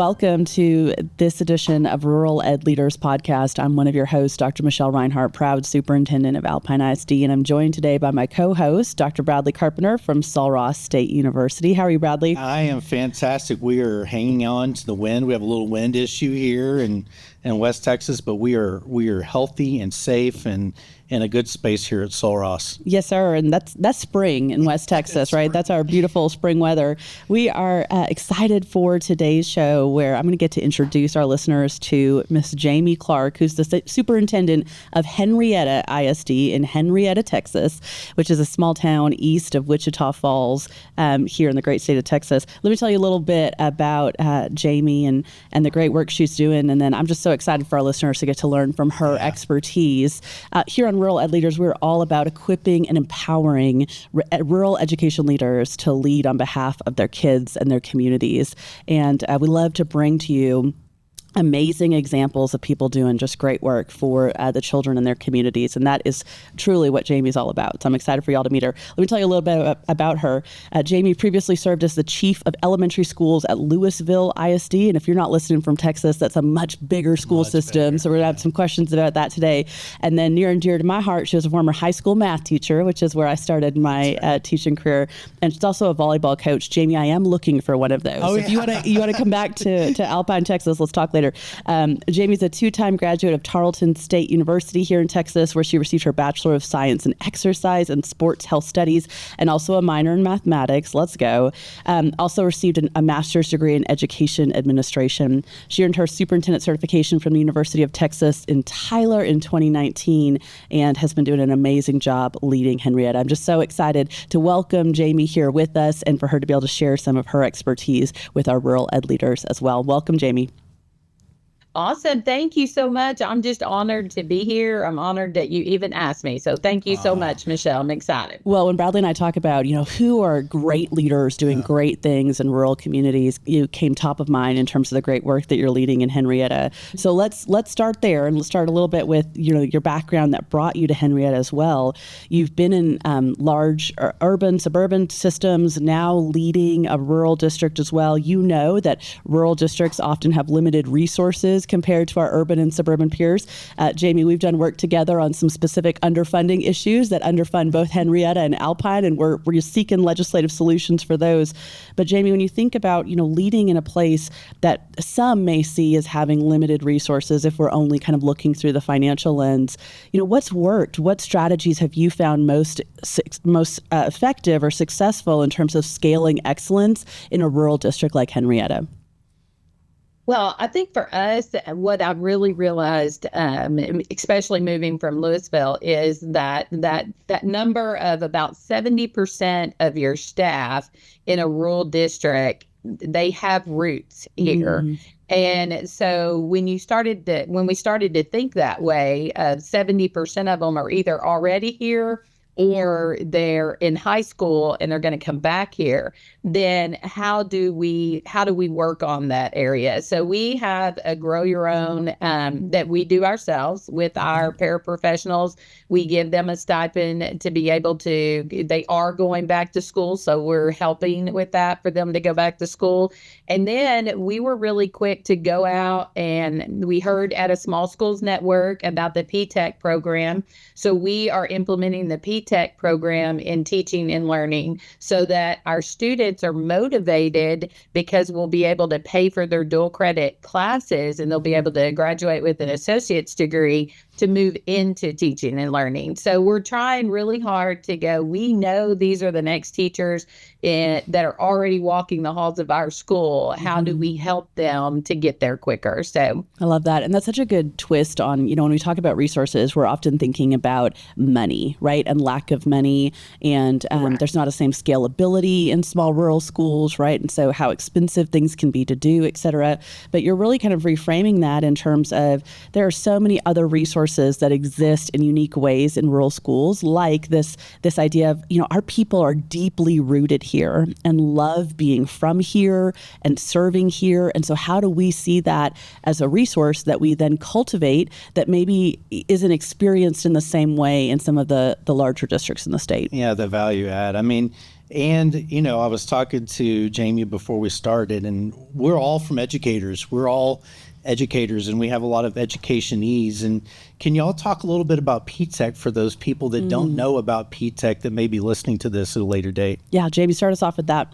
Welcome to this edition of Rural Ed Leaders Podcast. I'm one of your hosts, Dr. Michelle Rinehart, proud superintendent of Alpine ISD, and I'm joined today by my co-host, Dr. Bradley Carpenter from Sul Ross State University. How are you, Bradley? I am fantastic. We are hanging on to the wind. We have a little wind issue here in West Texas, but we are healthy and safe and in a good space here at Sul Ross. Yes, sir. And that's spring in West Texas, right? That's our beautiful spring weather. We are excited for today's show, where I'm going to get to introduce our listeners to Miss Jaime Clark, who's the superintendent of Henrietta ISD in Henrietta, Texas, which is a small town east of Wichita Falls here in the great state of Texas. Let me tell you a little bit about Jaime and the great work she's doing. And then I'm just so excited for our listeners to get to learn from her expertise. Here on Rural Ed Leaders, we're all about equipping and empowering rural education leaders to lead on behalf of their kids and their communities. And we love to bring to you amazing examples of people doing just great work for the children in their communities. And that is truly what Jaime's all about. So I'm excited for y'all to meet her. Let me tell you a little bit about her. Jaime previously served as the chief of elementary schools at Lewisville ISD. And if you're not listening from Texas, that's a much bigger school system. So we're going to have some questions about that today. And then near and dear to my heart, she was a former high school math teacher, which is where I started my teaching career. And she's also a volleyball coach. Jaime, I am looking for one of those. Oh, If you want to come back to Alpine, Texas, let's talk later. Jaime's a two-time graduate of Tarleton State University here in Texas, where she received her Bachelor of Science in Exercise and Sports Health Studies, and also a minor in mathematics. Let's go. Also received a master's degree in Education Administration. She earned her superintendent certification from the University of Texas in Tyler in 2019, and has been doing an amazing job leading Henrietta. I'm just so excited to welcome Jaime here with us, and for her to be able to share some of her expertise with our rural ed leaders as well. Welcome, Jaime. Awesome. Thank you so much. I'm just honored to be here. I'm honored that you even asked me. So thank you so much, Michelle. I'm excited. Well, when Bradley and I talk about, who are great leaders doing great things in rural communities, you came top of mind in terms of the great work that you're leading in Henrietta. So let's start there, and let's start a little bit with, your background that brought you to Henrietta as well. You've been in large urban, suburban systems, now leading a rural district as well. You know that rural districts often have limited resources compared to our urban and suburban peers. Jaime, we've done work together on some specific underfunding issues that underfund both Henrietta and Alpine, and we're seeking legislative solutions for those. But Jaime, when you think about, leading in a place that some may see as having limited resources, if we're only kind of looking through the financial lens, what's worked? What strategies have you found most effective or successful in terms of scaling excellence in a rural district like Henrietta? Well, I think for us, what I've really realized, especially moving from Lewisville, is that number of about 70% of your staff in a rural district, they have roots here. Mm-hmm. And so when we started to think that way, 70% of them are either already here or they're in high school and they're going to come back here. Then how do we work on that area? So we have a grow your own that we do ourselves with our paraprofessionals. We give them a stipend to be able to, they are going back to school. So we're helping with that for them to go back to school. And then we were really quick to go out, and we heard at a small schools network about the P-TECH program. So we are implementing the P-TECH program in teaching and learning so that our students are motivated, because we'll be able to pay for their dual credit classes, and they'll be able to graduate with an associate's degree to move into teaching and learning. So we're trying really hard to go, we know these are the next teachers that are already walking the halls of our school. How do we help them to get there quicker? So I love that. And that's such a good twist on, when we talk about resources, we're often thinking about money, right? And lack of money. And there's not the same scalability in small rural schools, right? And so how expensive things can be to do, et cetera. But you're really kind of reframing that in terms of there are so many other resources that exist in unique ways in rural schools, like this idea of, our people are deeply rooted here and love being from here and serving here. And so how do we see that as a resource that we then cultivate that maybe isn't experienced in the same way in some of the larger districts in the state? Yeah, the value add. I mean, And, I was talking to Jamie before we started, and we're all from educators. We're all educators, and we have a lot of education needs. And can y'all talk a little bit about P-TECH for those people that don't know about P-TECH that may be listening to this at a later date? Yeah, Jamie, start us off with that.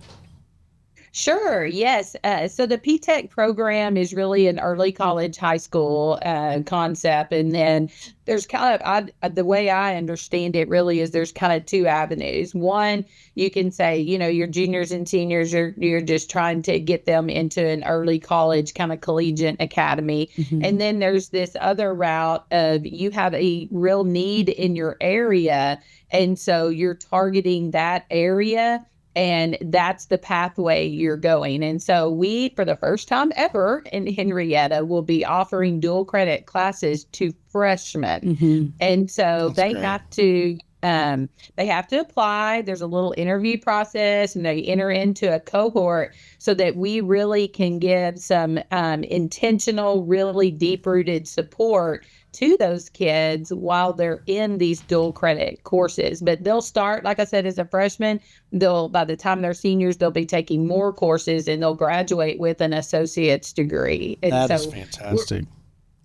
Sure. Yes. So the P-TECH program is really an early college, high school concept. And then there's kind of, the way I understand it really is there's kind of two avenues. One, you can say, your juniors and seniors, you're just trying to get them into an early college kind of collegiate academy. Mm-hmm. And then there's this other route of you have a real need in your area. And so you're targeting that area. And that's the pathway you're going. And so we, for the first time ever in Henrietta, will be offering dual credit classes to freshmen. Mm-hmm. And so they have to apply. There's a little interview process, and they enter into a cohort so that we really can give some intentional, really deep-rooted support to those kids while they're in these dual credit courses. But they'll start, like I said, as a freshman. By the time they're seniors, they'll be taking more courses, and they'll graduate with an associate's degree. And that is fantastic.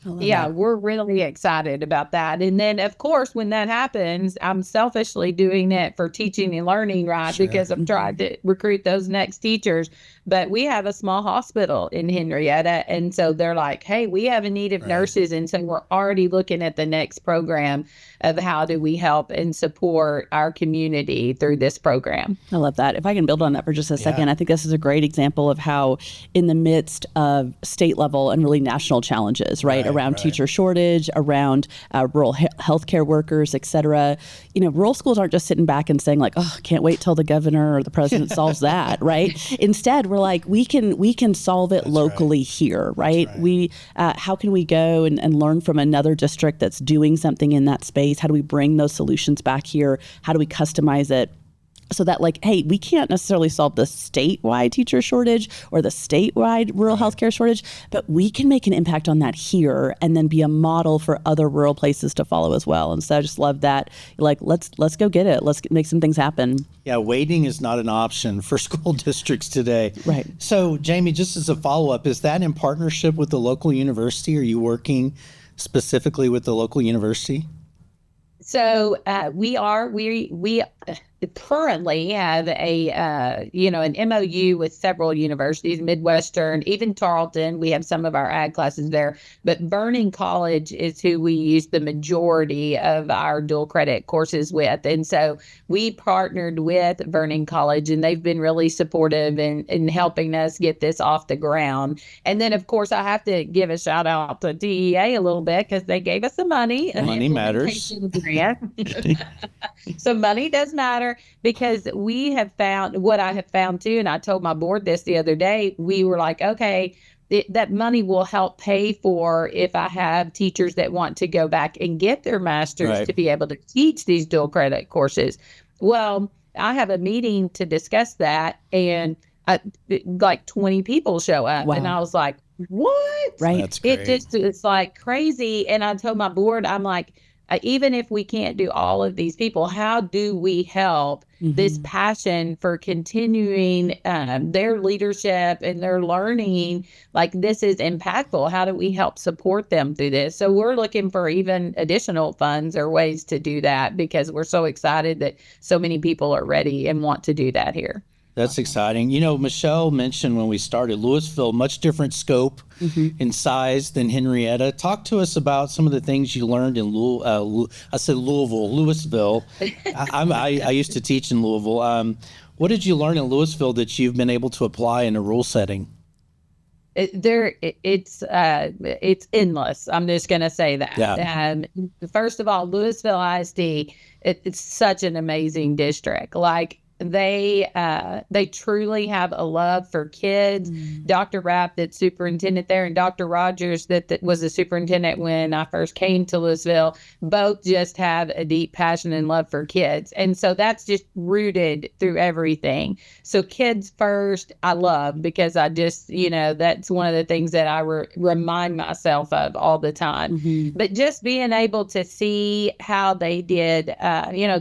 We're really excited about that. And then, of course, when that happens, I'm selfishly doing it for teaching and learning, right? Sure. Because I'm trying to recruit those next teachers. But we have a small hospital in Henrietta. And so they're like, hey, we have a need of nurses. And so we're already looking at the next program of how do we help and support our community through this program. I love that. If I can build on that for just a second, I think this is a great example of how in the midst of state level and really national challenges, around teacher shortage, around rural healthcare workers, et cetera, rural schools aren't just sitting back and saying like, oh, can't wait till the governor or the president solves that, right? Instead, we're like, we can solve it locally here, right? We, how can we go and learn from another district that's doing something in that space? How do we bring those solutions back here? How do we customize it? So that hey, we can't necessarily solve the statewide teacher shortage or the statewide rural healthcare shortage, but we can make an impact on that here and then be a model for other rural places to follow as well. And so I just love that. Let's go get it. Let's make some things happen. Yeah, waiting is not an option for school districts today. Right. So Jamie, just as a follow-up, is that in partnership with the local university? Are you working specifically with the local university? So we currently have an MOU with several universities, Midwestern, even Tarleton. We have some of our ag classes there, but Vernon College is who we use the majority of our dual credit courses with. And so we partnered with Vernon College, and they've been really supportive in helping us get this off the ground. And then, of course, I have to give a shout out to DEA a little bit because they gave us some money. Money matters. So money does matter, because we have found what I have found too. And I told my board this the other day. We were like, okay, that money will help pay for if I have teachers that want to go back and get their master's to be able to teach these dual credit courses. Well, I have a meeting to discuss that, and like 20 people show up. Wow. And I was like, what? Right. That's great. It's like crazy. And I told my board, I'm like, even if we can't do all of these people, how do we help this passion for continuing their leadership and their learning? Like, this is impactful. How do we help support them through this? So we're looking for even additional funds or ways to do that, because we're so excited that so many people are ready and want to do that here. That's exciting. Michelle mentioned when we started, Lewisville, much different scope and size than Henrietta. Talk to us about some of the things you learned in Lewisville. I used to teach in Louisville. What did you learn in Lewisville that you've been able to apply in a rural setting? It's endless. I'm just going to say that. Yeah. First of all, Lewisville ISD, it's such an amazing district. Like, they truly have a love for kids. Dr. Rapp, that's superintendent there, and Dr. Rogers, that was the superintendent when I first came to Lewisville, both just have a deep passion and love for kids. And so that's just rooted through everything. So kids first, I love, because I just, that's one of the things that I remind myself of all the time. But just being able to see how they did,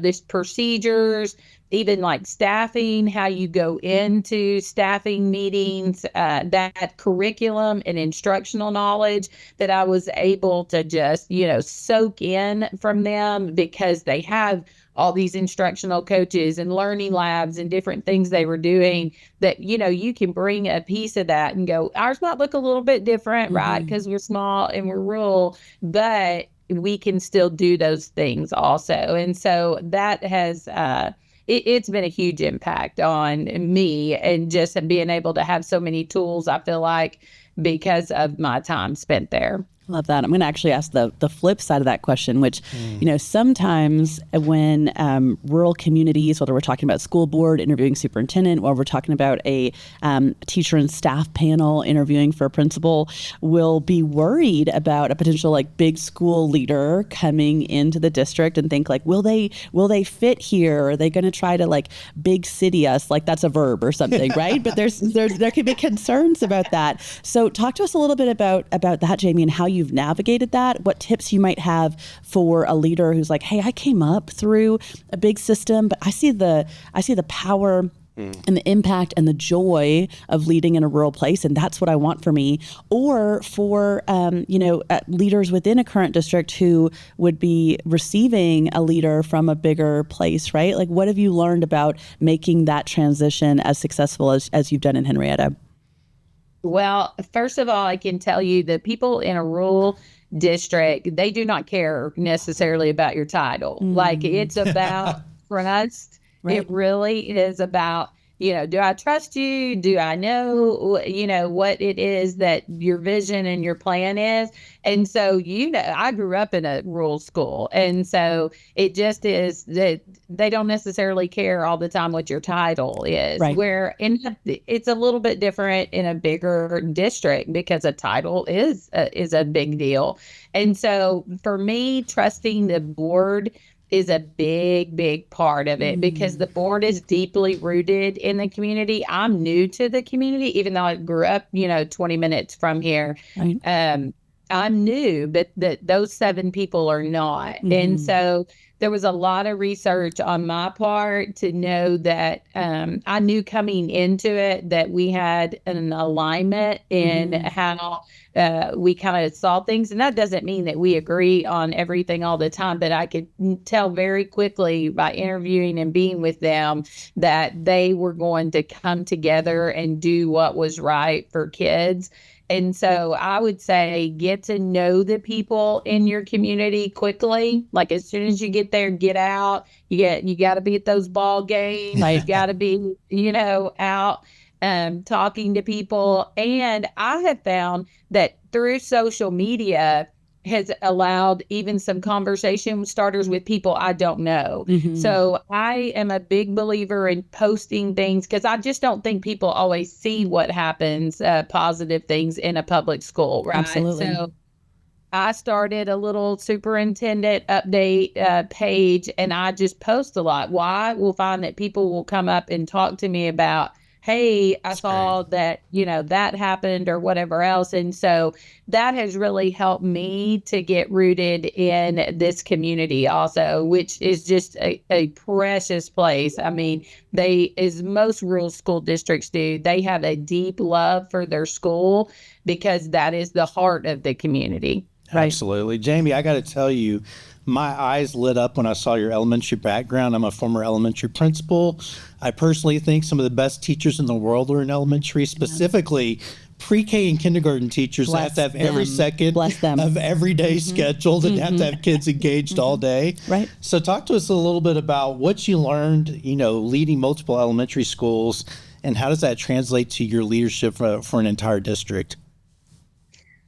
these procedures, even like staffing, how you go into staffing meetings, that curriculum and instructional knowledge that I was able to just, soak in from them, because they have all these instructional coaches and learning labs and different things they were doing that, you can bring a piece of that and go, ours might look a little bit different, right? Because we're small and we're rural, but we can still do those things also. And so that has, it's been a huge impact on me, and just being able to have so many tools, I feel like, because of my time spent there. Love that. I'm going to actually ask the flip side of that question, which, sometimes when rural communities, whether we're talking about school board interviewing superintendent, or we're talking about a teacher and staff panel interviewing for a principal, will be worried about a potential like big school leader coming into the district and think like, will they fit here? Are they going to try to like big city us? Like that's a verb or something, right? But there can be concerns about that. So talk to us a little bit about that, Jaime, and how you've navigated that. What tips you might have for a leader who's like, hey, I came up through a big system, but I see the power and the impact and the joy of leading in a rural place, and that's what I want for me. Or for leaders within a current district who would be receiving a leader from a bigger place, right? Like, what have you learned about making that transition as successful as you've done in Henrietta? Well, first of all, I can tell you that people in a rural district, they do not care necessarily about your title. Like, it's about trust. Right. It really is about, do I trust you? Do I know, what it is that your vision and your plan is? And so, I grew up in a rural school. And so it just is that they don't necessarily care all the time what your title is. Right. Where it's a little bit different in a bigger district, because a title is a big deal. And so for me, trusting the board is a big, big part of it, because the board is deeply rooted in the community. I'm new to the community, even though I grew up, 20 minutes from here. Right. I'm new, but those 7 people are not. And so there was a lot of research on my part to know that I knew coming into it that we had an alignment in how we kind of saw things. And that doesn't mean that we agree on everything all the time, but I could tell very quickly by interviewing and being with them that they were going to come together and do what was right for kids. And so I would say get to know the people in your community quickly. Like, as soon as you get there, get out. You got to be at those ball games. You got to be, out talking to people. And I have found that through social media has allowed even some conversation starters with people I don't know. So I am a big believer in posting things, because I just don't think people always see what happens, positive things in a public school, right? Absolutely. So I started a little superintendent update page, and I just post a lot. Why? We'll find that people will come up and talk to me about, hey, I saw that, that happened or whatever else. And so that has really helped me to get rooted in this community also, which is just a precious place. I mean, as most rural school districts do, they have a deep love for their school, because that is the heart of the community. Right? Absolutely. Jaime, I got to tell you, my eyes lit up when I saw your elementary background. I'm a former elementary principal. I personally think some of the best teachers in the world are in elementary, specifically pre-K and kindergarten teachers that have to have every second of every day scheduled and have to have kids engaged all day. Right. So talk to us a little bit about what you learned, leading multiple elementary schools, and how does that translate to your leadership for an entire district?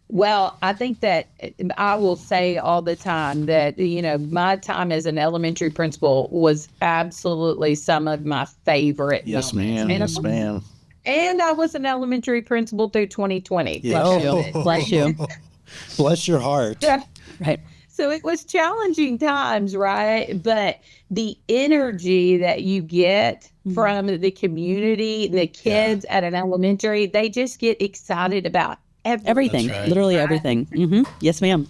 Well, I think that I will say all the time that, my time as an elementary principal was absolutely some of my favorite moments. Yes, ma'am. And I was an elementary principal through 2020. Yeah. Bless you. Bless your heart. Yeah. Right. So it was challenging times, right? But the energy that you get from the community, the kids at an elementary, they just get excited about everything. Right. Literally everything. Yes, ma'am.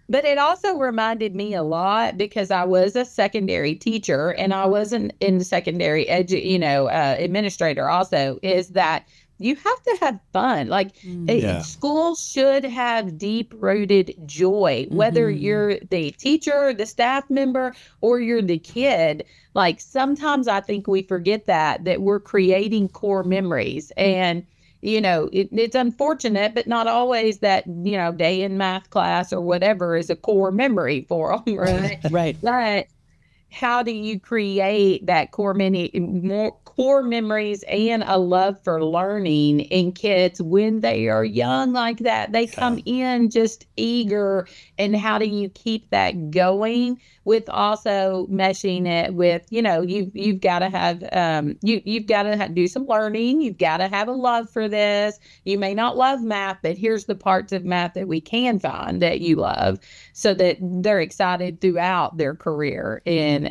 But it also reminded me a lot because I was a secondary teacher and I wasn't in the secondary administrator also, is that you have to have fun. Like Yeah. school should have deep rooted joy, whether you're the teacher, the staff member, or you're the kid. Like sometimes I think we forget that we're creating core memories. And it's unfortunate, but not always that, day in math class or whatever is a core memory for them, right? Right. But how do you create that more core memories and a love for learning in kids when they are young like that? They come in just eager, and how do you keep that going with also meshing it with, you've got to have you've got to do some learning. You've got to have a love for this. You may not love math, but here's the parts of math that we can find that you love, so that they're excited throughout their career in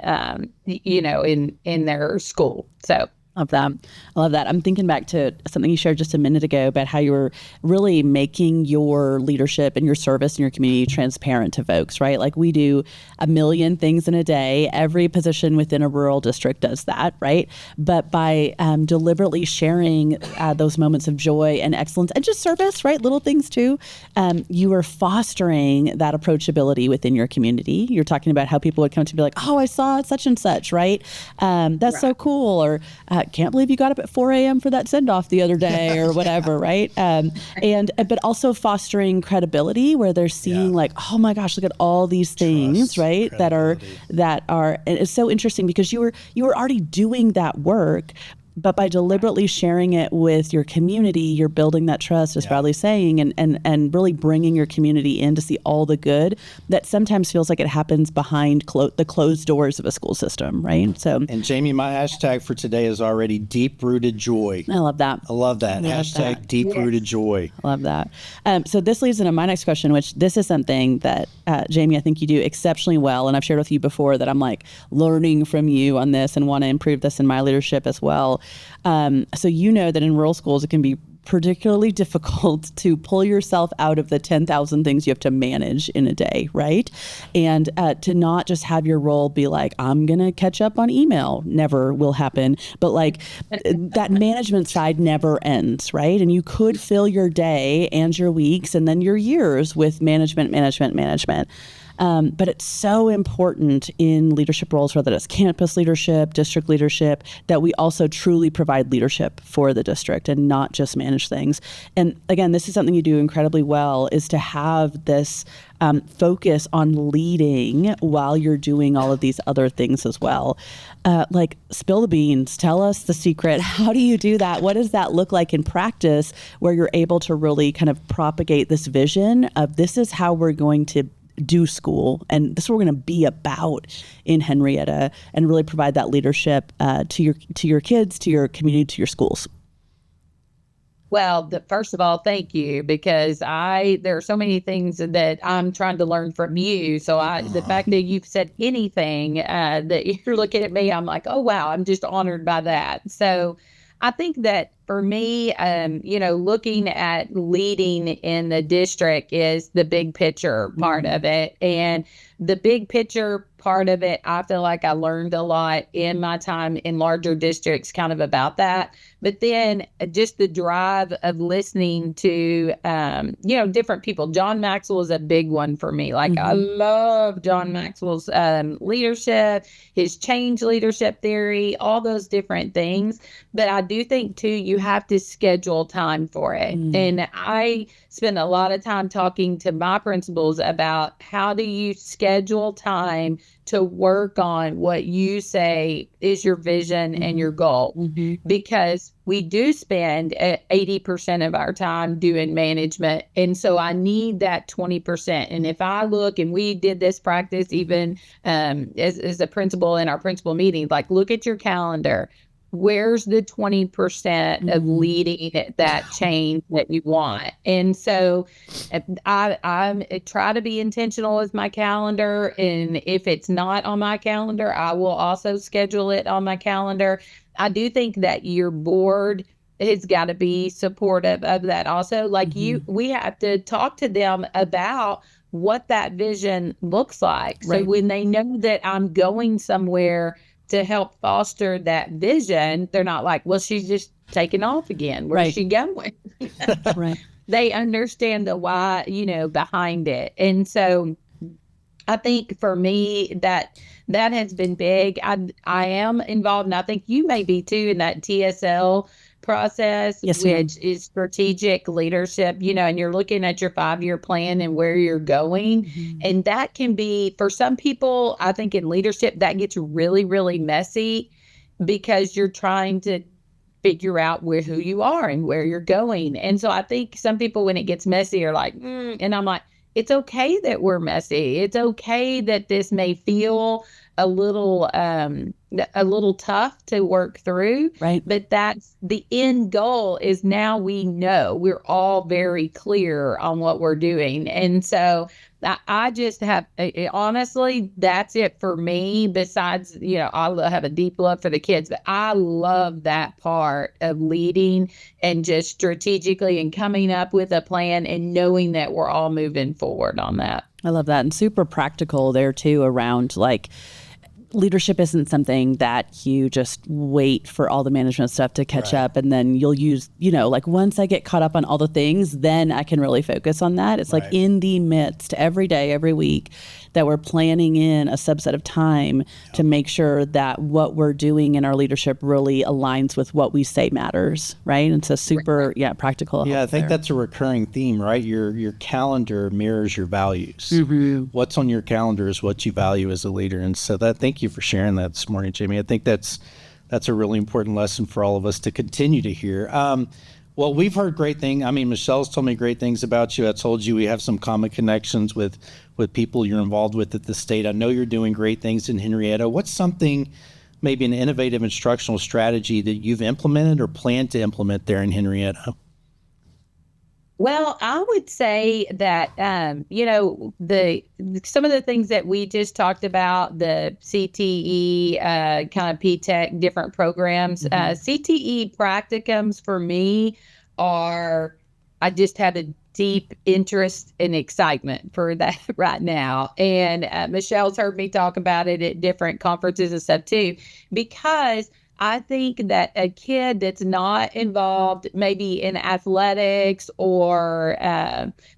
their school. So Love that. I love that. I'm thinking back to something you shared just a minute ago about how you were really making your leadership and your service in your community transparent to folks, right? Like we do a million things in a day. Every position within a rural district does that, right? But by deliberately sharing those moments of joy and excellence and just service, right? Little things too, you are fostering that approachability within your community. You're talking about how people would come to be like, oh, I saw such and such, right? That's so cool. Or can't believe you got up at 4 a.m. for that send-off the other day or whatever, right? But also fostering credibility where they're seeing like, oh my gosh, look at all these things, right? That are, and it's so interesting because you were already doing that work, but by deliberately sharing it with your community, you're building that trust, as Bradley's saying, and really bringing your community in to see all the good that sometimes feels like it happens behind the closed doors of a school system, right? So, and Jaime, my hashtag for today is already deep-rooted joy. I love that. I love that. Hashtag deep-rooted joy. I love that. So this leads into my next question, which this is something that, Jaime, I think you do exceptionally well. And I've shared with you before that I'm like learning from you on this and want to improve this in my leadership as well. So you know that in rural schools, it can be particularly difficult to pull yourself out of the 10,000 things you have to manage in a day, right? And to not just have your role be like, I'm going to catch up on email, never will happen. But like that management side never ends, right? And you could fill your day and your weeks and then your years with management. But it's so important in leadership roles, whether it's campus leadership, district leadership, that we also truly provide leadership for the district and not just manage things. And again, this is something you do incredibly well, is to have this focus on leading while you're doing all of these other things as well. Like spill the beans, tell us the secret. How do you do that? What does that look like in practice where you're able to really kind of propagate this vision of this is how we're going to do school, and this is what we're going to be about in Henrietta, and really provide that leadership to your kids, to your community, to your schools? Well, first of all, thank you, because there are so many things that I'm trying to learn from you. So the fact that you've said anything that you're looking at me, I'm like, oh wow, I'm just honored by that. So I think that for me, looking at leading in the district is the big picture part of it. And the big picture part of it, I feel like I learned a lot in my time in larger districts kind of about that. But then just the drive of listening to, different people. John Maxwell is a big one for me. Like I love John Maxwell's leadership, his change leadership theory, all those different things. But I do think too, you have to schedule time for it. And I spend a lot of time talking to my principals about how do you schedule time to work on what you say is your vision and your goal, because we do spend 80% of our time doing management. And so I need that 20%. And if I look, and we did this practice even as a principal in our principal meeting, like look at your calendar. Where's the 20% of leading that change that you want? And so I try to be intentional with my calendar. And if it's not on my calendar, I will also schedule it on my calendar. I do think that your board has got to be supportive of that also. Like we have to talk to them about what that vision looks like. Right. So when they know that I'm going somewhere to help foster that vision, they're not like, well, she's just taking off again. Where's Right. she going? Right. They understand the why, behind it. And so I think for me that has been big. I am involved, and I think you may be too, in that TSL process, Yes, ma'am. which is strategic leadership, and you're looking at your 5-year plan and where you're going. Mm-hmm. And that can be, for some people, I think in leadership, that gets really, really messy because you're trying to figure out who you are and where you're going. And so I think some people, when it gets messy, are like, and I'm like, it's okay that we're messy. It's okay that this may feel a little tough to work through. Right. But that's the end goal. Is now we know we're all very clear on what we're doing. And so I just have, honestly, that's it for me. Besides, I have a deep love for the kids, but I love that part of leading and just strategically and coming up with a plan and knowing that we're all moving forward on that. I love that. And super practical there too, around like, leadership isn't something that you just wait for all the management stuff to catch up and then you'll use, like once I get caught up on all the things, then I can really focus on that. It's like in the midst, every day, every week, that we're planning in a subset of time to make sure that what we're doing in our leadership really aligns with what we say matters, right? And so super, practical. Yeah, I think that's a recurring theme, right? Your calendar mirrors your values. Mm-hmm. What's on your calendar is what you value as a leader. And so thank you for sharing that this morning, Jamie. I think that's a really important lesson for all of us to continue to hear. Well, we've heard great things. I mean, Michelle's told me great things about you. I told you we have some common connections with people you're involved with at the state. I know you're doing great things in Henrietta. What's something, maybe an innovative instructional strategy that you've implemented or plan to implement there in Henrietta? Well, I would say that, some of the things that we just talked about, the CTE, kind of P-TECH, different programs, CTE practicums for me I just have a deep interest and excitement for that right now. And Michelle's heard me talk about it at different conferences and stuff too, because I think that a kid that's not involved maybe in athletics or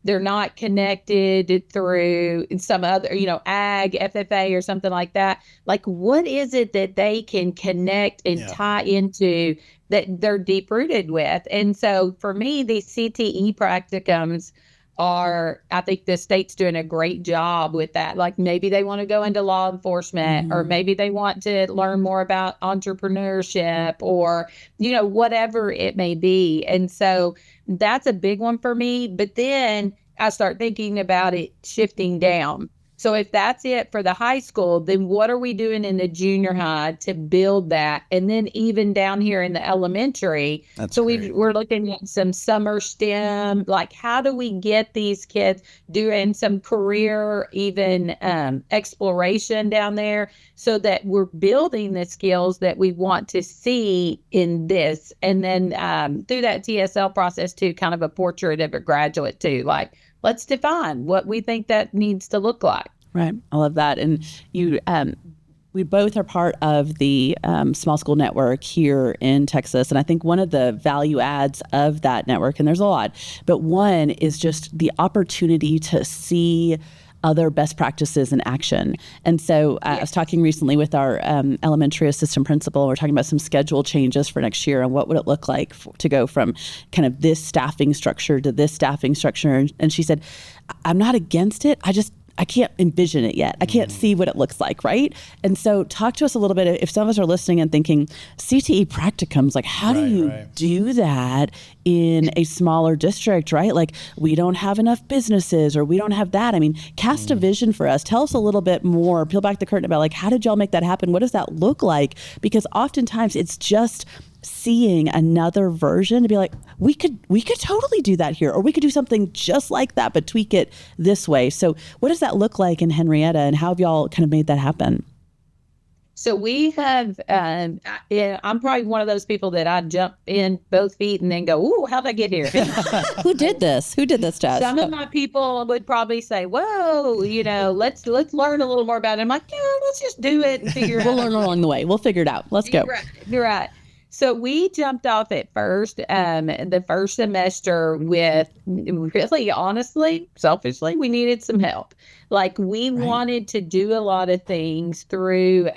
they're not connected through some other, ag, FFA or something like that, like what is it that they can connect and tie into that they're deep rooted with? And so for me, these CTE practicums I think the state's doing a great job with that. Like maybe they want to go into law enforcement or maybe they want to learn more about entrepreneurship or, whatever it may be. And so that's a big one for me. But then I start thinking about it shifting down. So if that's it for the high school, then what are we doing in the junior high to build that? And then even down here in the elementary. We're looking at some summer STEM, like how do we get these kids doing some career, even exploration down there so that we're building the skills that we want to see in this. And then through that TSL process too, kind of a portrait of a graduate too, like, let's define what we think that needs to look like. Right. I love that. And we both are part of the small school network here in Texas. And I think one of the value adds of that network, and there's a lot, but one is just the opportunity to see other best practices in action. And so I was talking recently with our elementary assistant principal. We're talking about some schedule changes for next year and what would it look like to go from kind of this staffing structure to this staffing structure. And she said, I'm not against it. I can't envision it yet. I can't see what it looks like, right? And so talk to us a little bit, if some of us are listening and thinking, CTE practicums, like how do you do that in a smaller district, right? Like we don't have enough businesses or we don't have that. I mean, cast a vision for us. Tell us a little bit more, peel back the curtain about like, how did y'all make that happen? What does that look like? Because oftentimes it's just seeing another version to be like, we could totally do that here, or we could do something just like that, but tweak it this way. So what does that look like in Henrietta, and how have y'all kind of made that happen? So we have, I'm probably one of those people that I jump in both feet and then go, "Ooh, how'd I get here?" Who did this? Who did this to us? Some of my people would probably say, "Whoa, let's learn a little more about it." I'm like, "Yeah, let's just do it and figure it We'll out." learn along the way. We'll figure it out. Let's go. You're right. You're right. So we jumped off at first, the first semester with really, honestly, selfishly, we needed some help. Like we wanted to do a lot of things through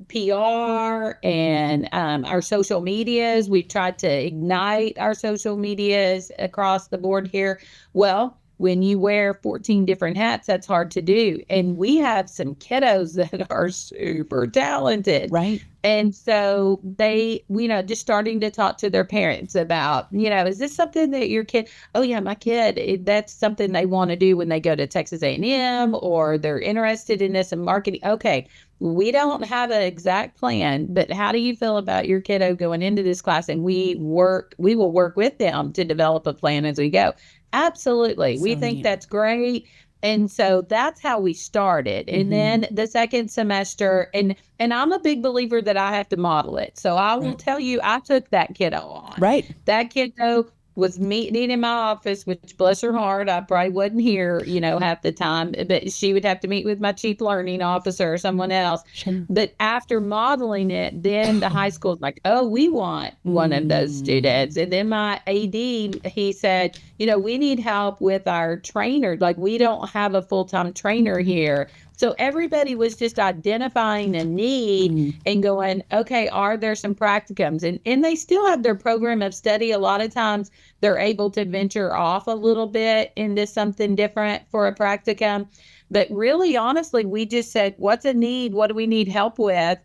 PR and our social medias. We tried to ignite our social medias across the board here. Well, when you wear 14 different hats, that's hard to do. And we have some kiddos that are super talented. Right. And so they, just starting to talk to their parents about, is this something that your kid, oh yeah, my kid, that's something they want to do when they go to Texas A&M, or they're interested in this in marketing. Okay, we don't have an exact plan, but how do you feel about your kiddo going into this class? And we will work with them to develop a plan as we go. Absolutely. We think that's great. And so that's how we started. And then the second semester, and I'm a big believer that I have to model it. So I will tell you, I took that kiddo on. Right. That kiddo was meeting in my office, which bless her heart, I probably wasn't here, half the time, but she would have to meet with my chief learning officer or someone else. Sure. But after modeling it, then the high school's like, oh, we want one of those students. And then my AD, he said, we need help with our trainer. Like we don't have a full-time trainer here. So everybody was just identifying a need and going, okay, are there some practicums? And they still have their program of study. A lot of times they're able to venture off a little bit into something different for a practicum. But really, honestly, we just said, what's a need? What do we need help with?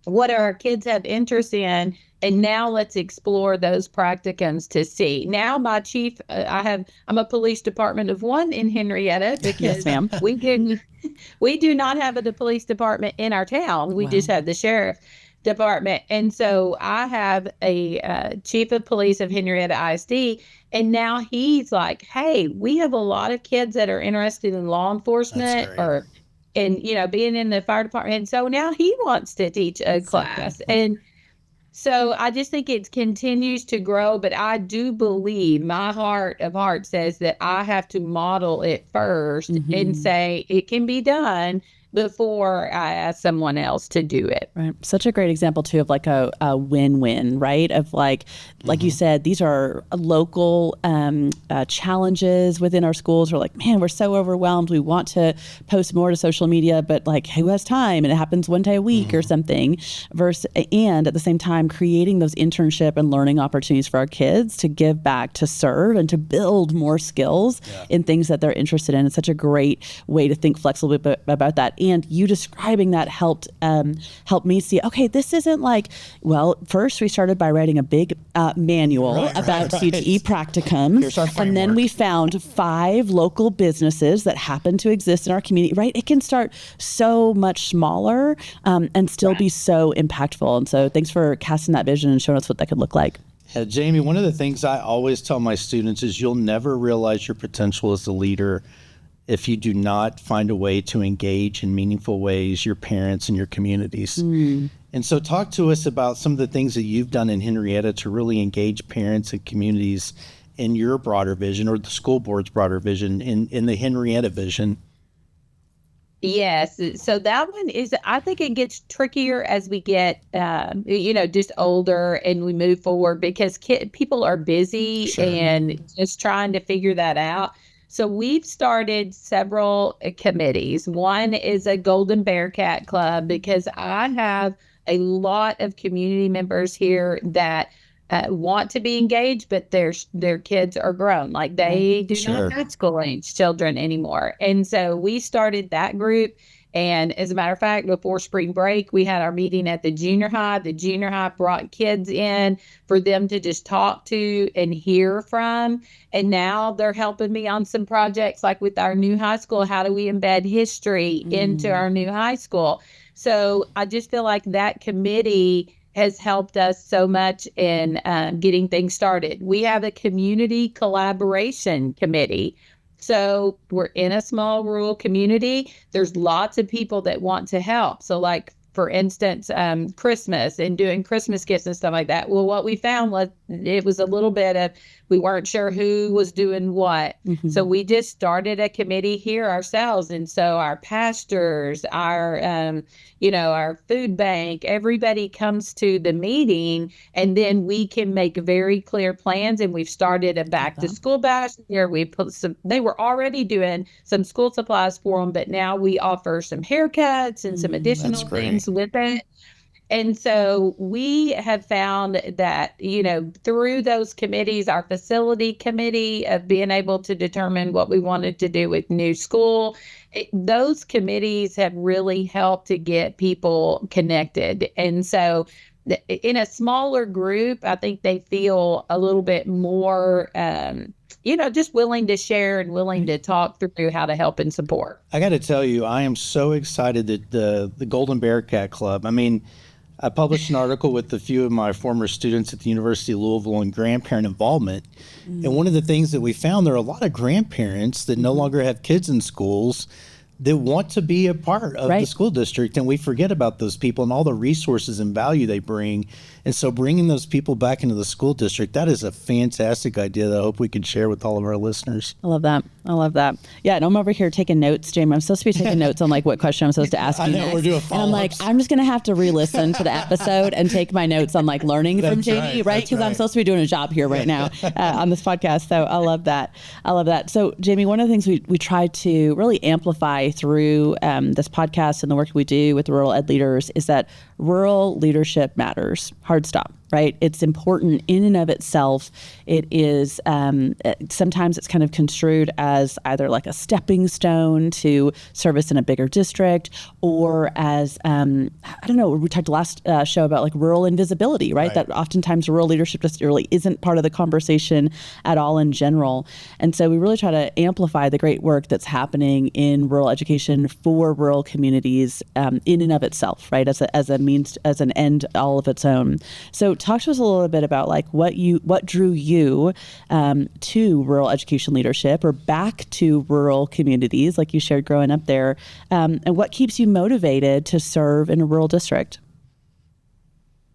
What do our kids have interest in? And now let's explore those practicums to see. Now my chief, I'm a police department of one in Henrietta because yes, ma'am. We do not have a police department in our town. We just have the sheriff department. And so I have a chief of police of Henrietta ISD. And now he's like, hey, we have a lot of kids that are interested in law enforcement and being in the fire department. And so now he wants to teach a class. And so I just think it continues to grow, but I do believe my heart of heart says that I have to model it first and say it can be done before I ask someone else to do it. Right. Such a great example too of like a win-win, right? Of like you said, these are local challenges within our schools. We're like, man, we're so overwhelmed. We want to post more to social media, but like who has time? And it happens one day a week or something. And at the same time, creating those internship and learning opportunities for our kids to give back, to serve, and to build more skills in things that they're interested in. It's such a great way to think flexibly about that. And you describing that helped me see, okay, this isn't like, well, first we started by writing a big manual about CTE practicums. And then we found 5 local businesses that happen to exist in our community, right? It can start so much smaller and still be so impactful. And so thanks for casting that vision and showing us what that could look like. Yeah, Jamie, one of the things I always tell my students is you'll never realize your potential as a leader if you do not find a way to engage in meaningful ways your parents and your communities. And so talk to us about some of the things that you've done in Henrietta to really engage parents and communities in your broader vision, or the school board's broader vision, in the Henrietta vision. Yes. So that one is, I think it gets trickier as we get, just older and we move forward, because people are busy and just trying to figure that out. So we've started several committees. One is a Golden Bearcat Club, because I have a lot of community members here that want to be engaged, but their kids are grown. Like they do not have school age children anymore. And so we started that group. And as a matter of fact, before spring break, we had our meeting at the junior high. The junior high brought kids in for them to just talk to and hear from. And now they're helping me on some projects, like with our new high school. How do we embed history into our new high school? So I just feel like that committee has helped us so much in getting things started. We have a community collaboration committee. So we're in a small rural community. There's lots of people that want to help. So like for instance, Christmas and doing Christmas gifts and stuff like that. Well, what we found was it was a little bit of, we weren't sure who was doing what. So we just started a committee here ourselves. And so our pastors, our, our food bank, everybody comes to the meeting, and then we can make very clear plans. And we've started a back to school bash here. We put they were already doing some school supplies for them, but now we offer some haircuts and some additional things with it. And so we have found that, through those committees, our facility committee of being able to determine what we wanted to do with new school, those committees have really helped to get people connected. And so in a smaller group, I think they feel a little bit more, just willing to share and willing to talk through how to help and support. I got to tell you, I am so excited that the Golden Bearcat Club, I published an article with a few of my former students at the University of Louisville on grandparent involvement. And one of the things that we found, there are a lot of grandparents that no longer have kids in schools that want to be a part of the school district, and we forget about those people and all the resources and value they bring. And so bringing those people back into the school district, that is a fantastic idea that I hope we can share with all of our listeners. I love that. Yeah, and I'm over here taking notes, Jamie. I'm supposed to be taking notes on what question I'm supposed to ask you next. We're doing and I'm I'm just going to have to re-listen to the episode and take my notes on learning from Jamie, right? Because I'm supposed to be doing a job here right now on this podcast. So I love that. So Jamie, one of the things we try to really amplify through this podcast and the work we do with rural ed leaders is that rural leadership matters. Hard stop, right? It's important in and of itself. It is, sometimes it's kind of construed as either a stepping stone to service in a bigger district, or as, we talked last show about rural invisibility, right? That oftentimes rural leadership just really isn't part of the conversation at all in general. And so we really try to amplify the great work that's happening in rural education for rural communities in and of itself, right? As a means, as an end all of its own. So talk to us a little bit about what drew you to rural education leadership, or back to rural communities like you shared growing up there, and what keeps you motivated to serve in a rural district?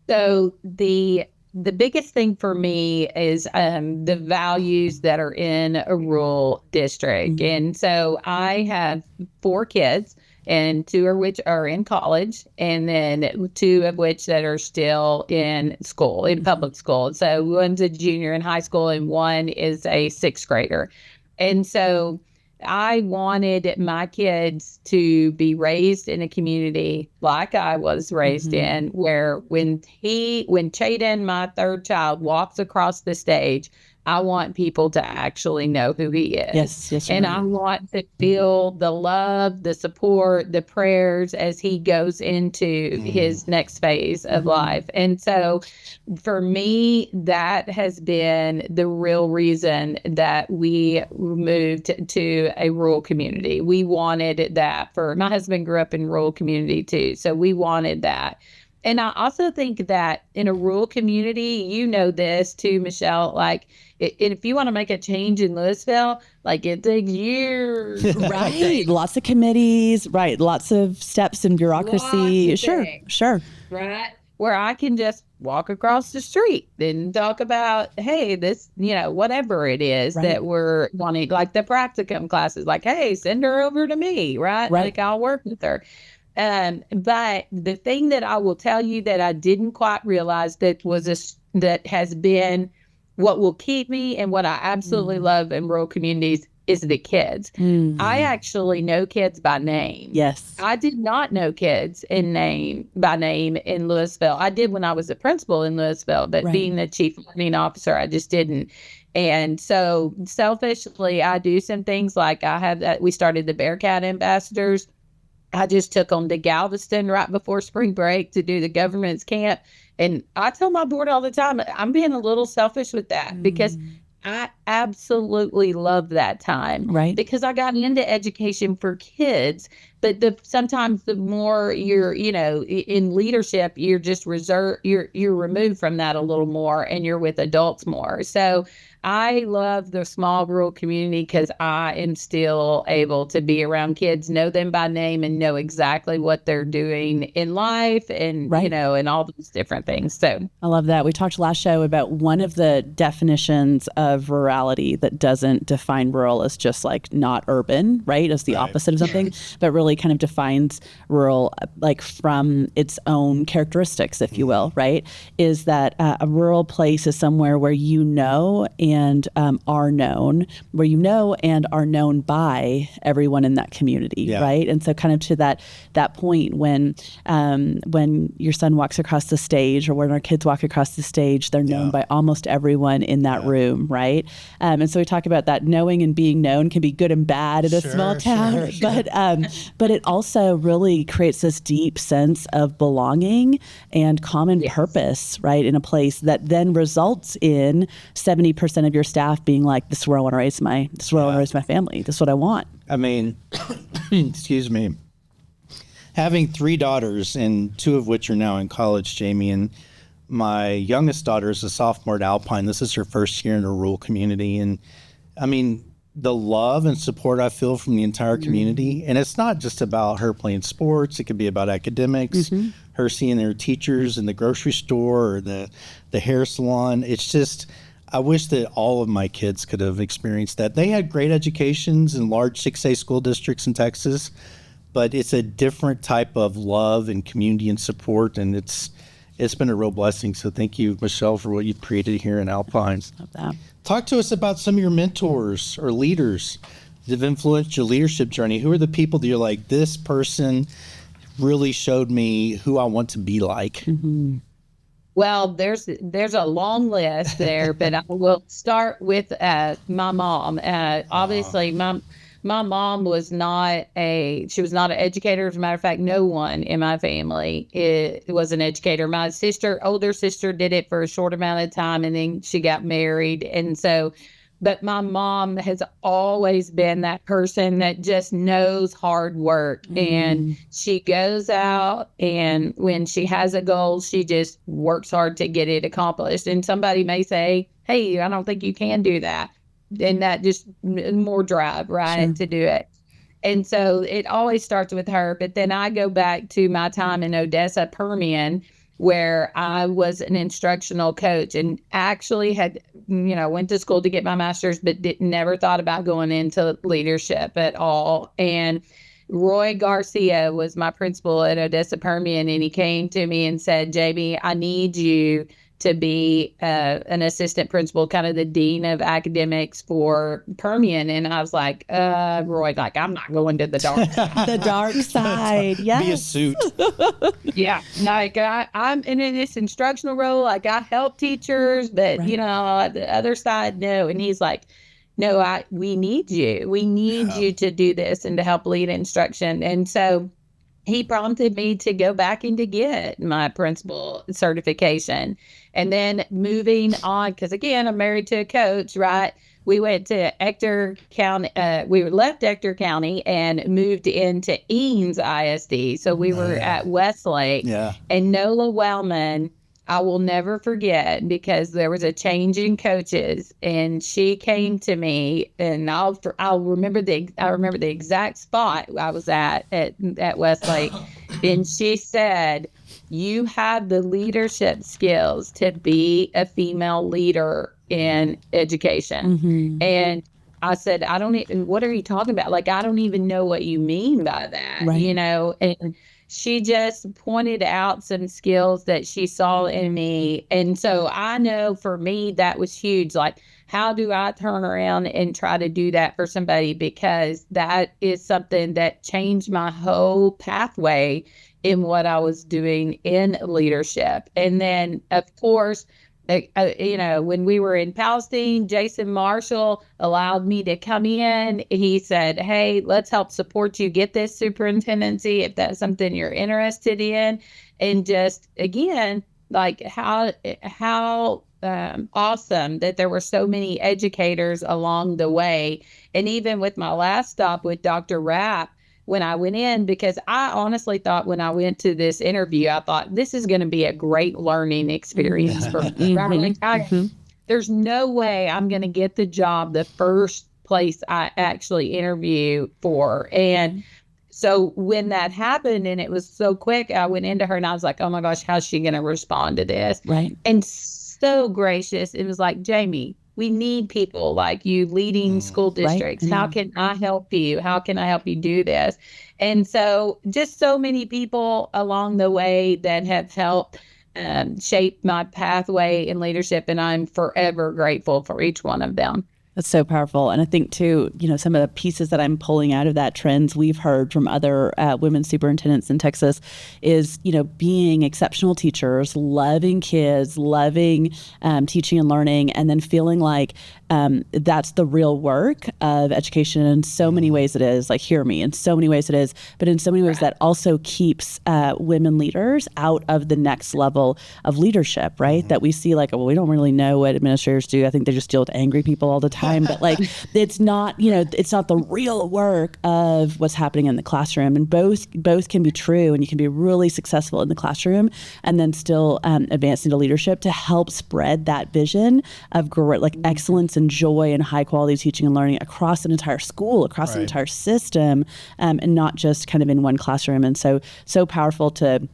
So the biggest thing for me is the values that are in a rural district. And so I have 4 kids, and 2 of which are in college, and then 2 of which that are still in school, in public school. So one's a junior in high school and one is a 6th grader. And so I wanted my kids to be raised in a community like I was raised in, where when Chaden, my 3rd child, walks across the stage, I want people to actually know who he is. Yes. And I want to feel the love, the support, the prayers as he goes into his next phase of life. And so for me, that has been the real reason that we moved to a rural community. We wanted that. My husband grew up in a rural community too, so we wanted that. And I also think that in a rural community, this too, Michelle, if you want to make a change in Lewisville, it takes years. Right. Lots of committees, right. Lots of steps and bureaucracy. Sure. Right. Where I can just walk across the street and talk about, hey, this, whatever it is that we're wanting, like the practicum classes, hey, send her over to me, right? I'll work with her. But the thing that I will tell you that I didn't quite realize that has been what will keep me and what I absolutely love in rural communities is the kids. I actually know kids by name. Yes. I did not know kids by name in Lewisville. I did when I was a principal in Lewisville, but being the chief learning officer, I just didn't. And so selfishly, I do some things we started the Bearcat Ambassadors. I just took them to Galveston right before spring break to do the government's camp. And I tell my board all the time, I'm being a little selfish with that because I absolutely love that time. Right. Because I got into education for kids, but sometimes the more you're, in leadership, you're just reserved, you're removed from that a little more, and you're with adults more. So I love the small rural community because I am still able to be around kids, know them by name, and know exactly what they're doing in life, and Right. and all these different things. So I love that. We talked last show about one of the definitions of rurality that doesn't define rural as just like not urban, right? As the opposite of something, but really kind of defines rural like from its own characteristics, if you will, right? Is that a rural place is somewhere where you know and are known, where you know and are known by everyone in that community, right? And so kind of to that point when your son walks across the stage, or when our kids walk across the stage, they're known by almost everyone in that room, right? And so we talk about that knowing and being known can be good and bad in a small town, but it also really creates this deep sense of belonging and common purpose, right, in a place that then results in 70% of your staff being like, this is where I want to raise my family. This is what I want. I mean, excuse me. Having 3 daughters, and 2 of which are now in college, Jamie, and my youngest daughter is a sophomore at Alpine. This is her first year in a rural community. And I mean, the love and support I feel from the entire community, and it's not just about her playing sports. It could be about academics, her seeing their teachers in the grocery store or the hair salon. It's just, I wish that all of my kids could have experienced that. They had great educations in large 6A school districts in Texas, but it's a different type of love and community and support, and it's been a real blessing. So thank you, Michelle, for what you've created here in Alpine. Love that. Talk to us about some of your mentors or leaders that have influenced your leadership journey. Who are the people that you're like, this person really showed me who I want to be like? Well, there's a long list there, but I will start with my mom. Obviously, my mom was not an educator. As a matter of fact, no one in my family was an educator. My older sister did it for a short amount of time, and then she got married. And so, but my mom has always been that person that just knows hard work, and she goes out, and when she has a goal, she just works hard to get it accomplished. And somebody may say, hey, I don't think you can do that. And that just more drive, right, to do it. And so it always starts with her. But then I go back to my time in Odessa, Permian, where I was an instructional coach and actually had, went to school to get my master's, but never thought about going into leadership at all. And Roy Garcia was my principal at Odessa Permian, and he came to me and said, Jamie, I need you to be an assistant principal, kind of the dean of academics for Permian. And I was like, Roy, like, I'm not going to the dark side. The dark side, yes. Be a suit. Yeah, like I'm in this instructional role. Like, I help teachers, but, the other side, no. And he's like, no, we need you. We need you to do this and to help lead instruction. And so he prompted me to go back and to get my principal certification. And then moving on, because again, I'm married to a coach, right? We went to Ector County. We left Ector County and moved into Eanes ISD. So we were at Westlake. Yeah. And Nola Wellman, I will never forget, because there was a change in coaches, and she came to me, and I'll remember the exact spot I was at Westlake, and she said, "You have the leadership skills to be a female leader in education." And I said, what are you talking about? Like, I don't even know what you mean by that, and she just pointed out some skills that she saw in me. And so I know for me, that was huge. Like, how do I turn around and try to do that for somebody? Because that is something that changed my whole pathway in what I was doing in leadership. And then, of course, when we were in Palestine, Jason Marshall allowed me to come in. He said, hey, let's help support you get this superintendency if that's something you're interested in. And just, again, like how awesome that there were so many educators along the way. And even with my last stop with Dr. Rapp, when I went in, because I honestly thought when I went to this interview, I thought this is going to be a great learning experience for me. There's no way I'm going to get the job the first place I actually interview for. And so when that happened and it was so quick, I went into her and I was like, oh my gosh, how's she going to respond to this? Right. And so gracious. It was like, Jaime, we need people like you leading school districts. Right. How can I help you? How can I help you do this? And so just so many people along the way that have helped shape my pathway in leadership. And I'm forever grateful for each one of them. That's so powerful. And I think, too, some of the pieces that I'm pulling out of that, trends we've heard from other women superintendents in Texas is, being exceptional teachers, loving kids, loving teaching and learning, and then feeling like that's the real work of education. In so many ways it is, like, hear me, in so many ways it is, but in so many ways that also keeps women leaders out of the next level of leadership, right? That we see like, well, we don't really know what administrators do. I think they just deal with angry people all the time. But like, it's not, it's not the real work of what's happening in the classroom. And both can be true, and you can be really successful in the classroom and then still advance into leadership to help spread that vision of excellence and joy and high quality teaching and learning across an entire school, across an entire system, and not just kind of in one classroom. And so powerful to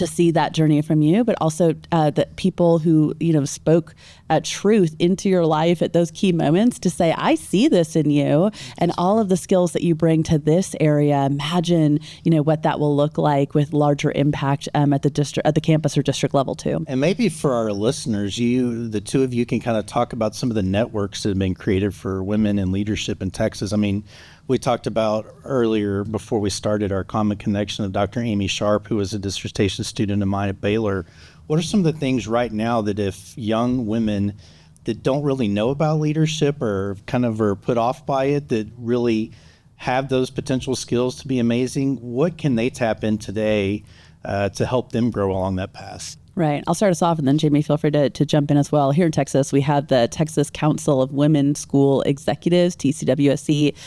see that journey from you, but also that people who, spoke truth into your life at those key moments to say, I see this in you and all of the skills that you bring to this area. Imagine, what that will look like with larger impact at the campus or district level too. And maybe for our listeners, the two of you can kind of talk about some of the networks that have been created for women in leadership in Texas. I mean, we talked about earlier before we started our common connection of Dr. Amy Sharp, who was a dissertation student of mine at Baylor. What are some of the things right now that if young women that don't really know about leadership or kind of are put off by it, that really have those potential skills to be amazing, what can they tap in today to help them grow along that path? Right. I'll start us off, and then Jaime, feel free to jump in as well. Here in Texas, we have the Texas Council of Women School Executives, TCWSE.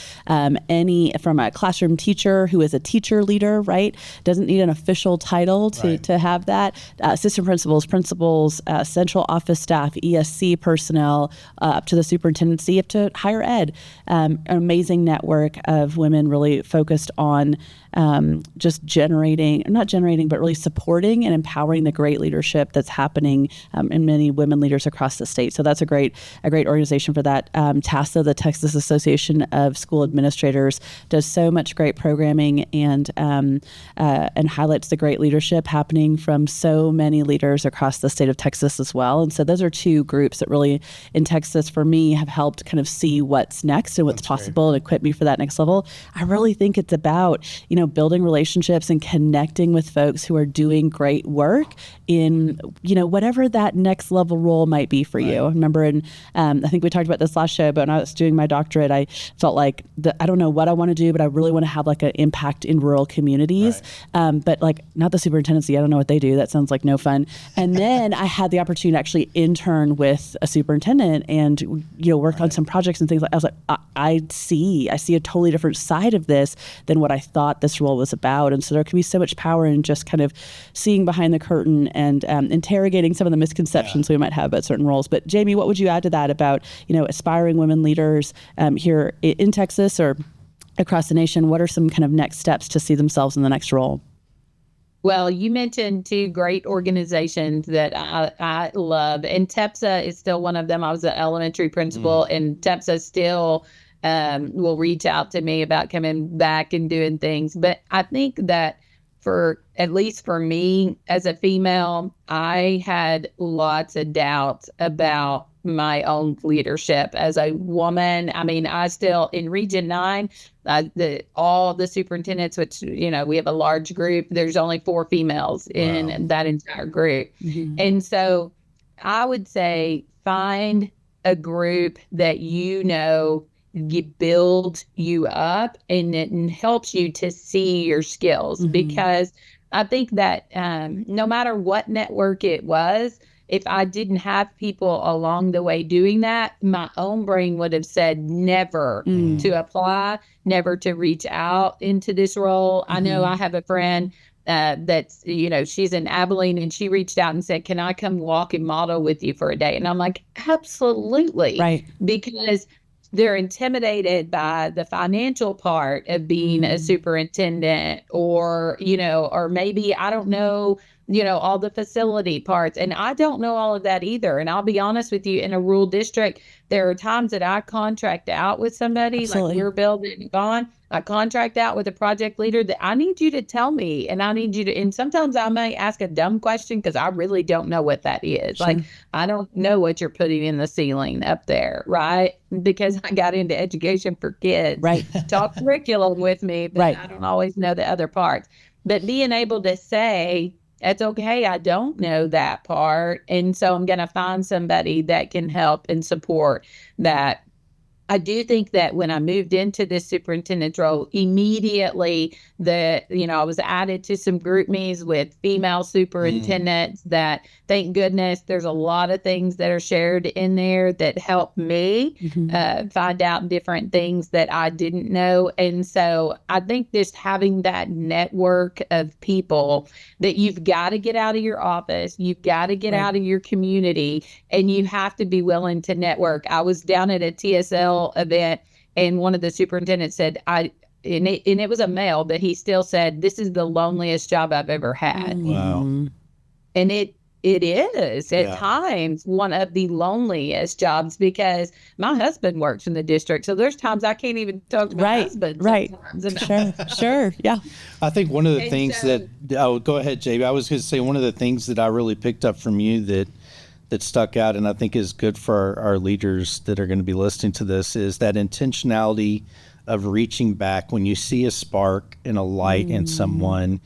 From a classroom teacher who is a teacher leader, right, doesn't need an official title to have that. Assistant principals, central office staff, ESC personnel, up to the superintendency, up to higher ed. An amazing network of women really focused on just but really supporting and empowering the great leadership that's happening in many women leaders across the state. So that's a great organization for that. TASA, the Texas Association of School Administrators, does so much great programming and highlights the great leadership happening from so many leaders across the state of Texas as well. And so those are two groups that really in Texas for me have helped kind of see what's next and what's possible and equip me for that next level. I really think it's about, building relationships and connecting with folks who are doing great work in, whatever that next level role might be for you. I remember I think we talked about this last show, but when I was doing my doctorate, I felt like I don't know what I want to do, but I really want to have like an impact in rural communities. But like not the superintendency, I don't know what they do. That sounds like no fun. And then I had the opportunity to actually intern with a superintendent and, work on some projects and things like. I was like, I see a totally different side of this than what I thought this role was about. And so there can be so much power in just kind of seeing behind the curtain and interrogating some of the misconceptions we might have about certain roles. But Jaime, what would you add to that about, aspiring women leaders here in Texas or across the nation? What are some kind of next steps to see themselves in the next role? Well, you mentioned two great organizations that I love, and TEPSA is still one of them. I was an elementary principal, and TEPSA still will reach out to me about coming back and doing things. But I think that at least for me as a female, I had lots of doubts about my own leadership as a woman. I mean, I still, in Region 9, all the superintendents, which, we have a large group, there's only 4 females in that entire group. And so I would say find a group that build you up and it helps you to see your skills, because I think that no matter what network it was, if I didn't have people along the way doing that, my own brain would have said never to apply, never to reach out into this role. I know I have a friend that's, she's in Abilene, and she reached out and said, can I come walk and model with you for a day? And I'm like, absolutely. Right. Because they're intimidated by the financial part of being a superintendent, or maybe, I don't know, all the facility parts. And I don't know all of that either. And I'll be honest with you, in a rural district, there are times that I contract out with somebody, Absolutely. like we're building Gone. I contract out with a project leader that I need you to tell me, and I need you to, and sometimes I may ask a dumb question because I really don't know what that is. Sure. Like, I don't know what you're putting in the ceiling up there, right? Because I got into education for kids. Right. Talk curriculum with me, but Right. I don't always know the other parts. But being able to say, it's okay, I don't know that part, and so I'm going to find somebody that can help and support that. I do think that when I moved into this superintendent role, immediately I was added to some group meetings with female superintendents that, thank goodness, there's a lot of things that are shared in there that help me find out different things that I didn't know. And so I think just having that network of people, that you've got to get out of your office, you've got to get out of your community, and you have to be willing to network. I was down at a TSL event, and one of the superintendents said, and it was a male, but he still said, this is the loneliest job I've ever had. Wow. And it is at times one of the loneliest jobs, because my husband works in the district. So there's times I can't even talk to my husband. Right. Sure. Yeah. I think one of the things go ahead, JB. I was going to say, one of the things that I really picked up from you that stuck out, and I think is good for our leaders that are going to be listening to this, is that intentionality of reaching back when you see a spark and a light in someone.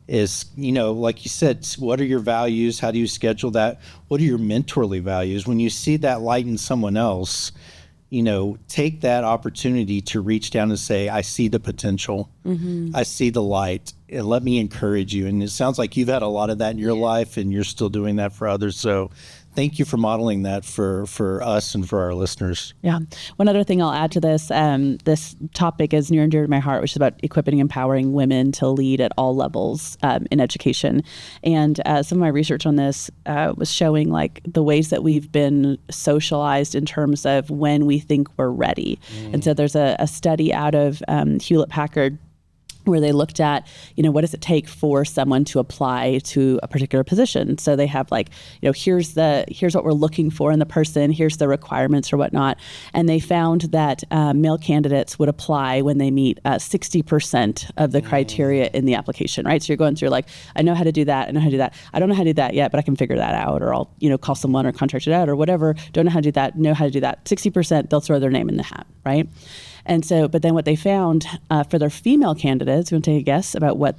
Is, like you said, what are your values? How do you schedule that? What are your mentorly values? When you see that light in someone else, take that opportunity to reach down and say, I see the potential. I see the light, and let me encourage you. And it sounds like you've had a lot of that in your life, and you're still doing that for others. So thank you for modeling that for us and for our listeners. Yeah. One other thing I'll add to this, this topic is near and dear to my heart, which is about equipping and empowering women to lead at all levels in education. And some of my research on this was showing like the ways that we've been socialized in terms of when we think we're ready. And so there's a study out of Hewlett-Packard where they looked at, what does it take for someone to apply to a particular position? So they have like, here's what we're looking for in the person, here's the requirements or whatnot. And they found that male candidates would apply when they meet 60% of the criteria in the application, right? So you're going through like, I know how to do that, I know how to do that. I don't know how to do that yet, but I can figure that out, or I'll, call someone or contract it out or whatever. Don't know how to do that, know how to do that. 60%, they'll throw their name in the hat, right? And so, but then what they found for their female candidates, you want to take a guess about what